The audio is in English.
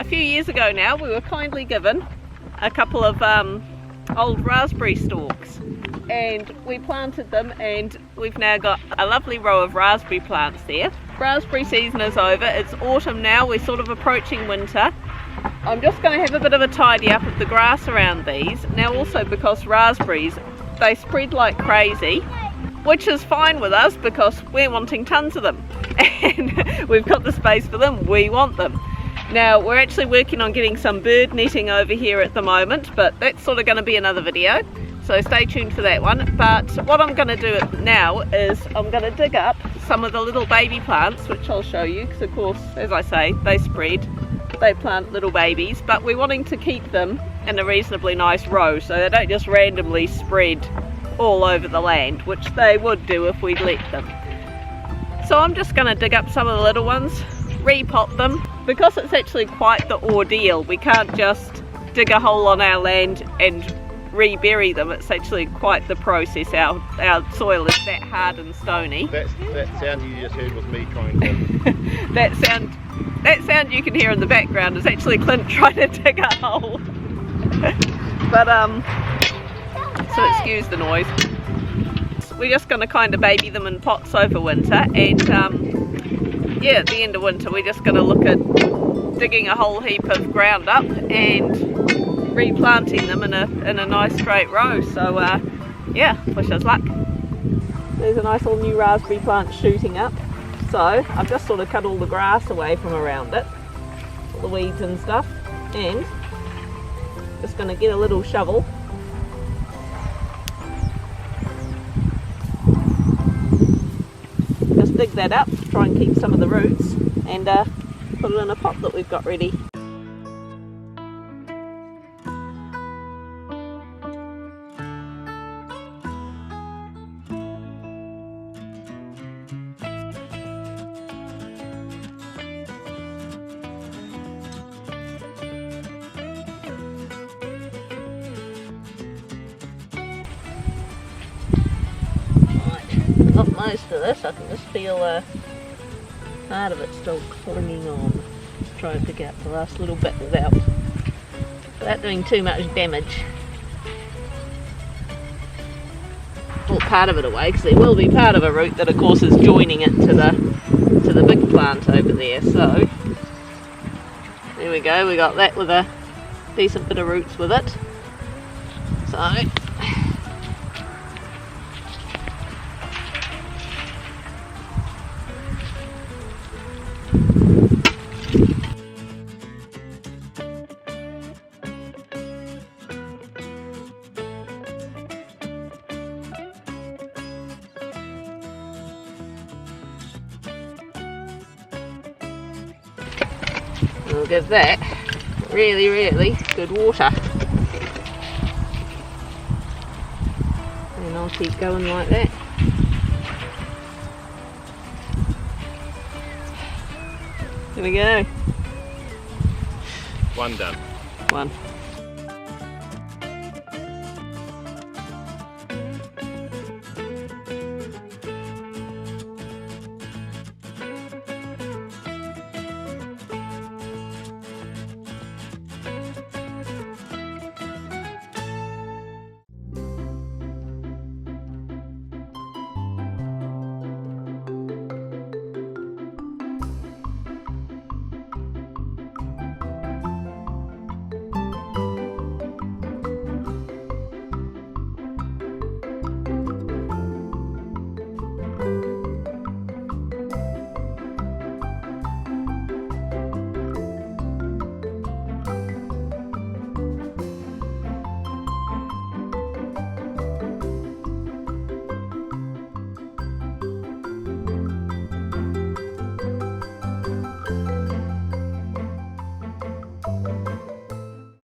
A few years ago now, we were kindly given a couple of old raspberry stalks, and we planted them, and we've now got a lovely row of raspberry plants there. Raspberry season is over, it's autumn now, we're sort of approaching winter. I'm just going to have a bit of a tidy up of the grass around these. Now also, because raspberries, they spread like crazy, which is fine with us because we're wanting tons of them and we've got the space for them, we want them. Now we're actually working on getting some bird netting over here at the moment, but that's sort of going to be another video, so stay tuned for that one. But what I'm going to do now is I'm going to dig up some of the little baby plants, which I'll show you, because of course, as I say, they spread, they plant little babies, but we're wanting to keep them in a reasonably nice row so they don't just randomly spread all over the land, which they would do if we'd let them. So I'm just going to dig up some of the little ones, repot them, because it's actually quite the ordeal. We can't just dig a hole on our land and rebury them. It's actually quite the process. Our soil is that hard and stony. That sound you just heard was me trying to... that sound you can hear in the background is actually Clint trying to dig a hole. But so excuse the noise. We're just going to kind of baby them in pots over winter, and yeah, at the end of winter we're just going to look at digging a whole heap of ground up and replanting them in a nice straight row. So yeah, wish us luck. There's a nice little new raspberry plant shooting up. So I've just sort of cut all the grass away from around it, all the weeds and stuff, and just going to get a little shovel. Just dig that up, try and keep some of the roots, and put it in a pot that we've got ready. Got most of this, I can just feel part of it still clinging on. Just try to pick out the last little bit without doing too much damage. Pull part of it away, because there will be part of a root that of course is joining it to the big plant over there. So there we go, we got that with a decent bit of roots with it. So we'll give that really, really good water. And I'll keep going like that. There we go. One done. One.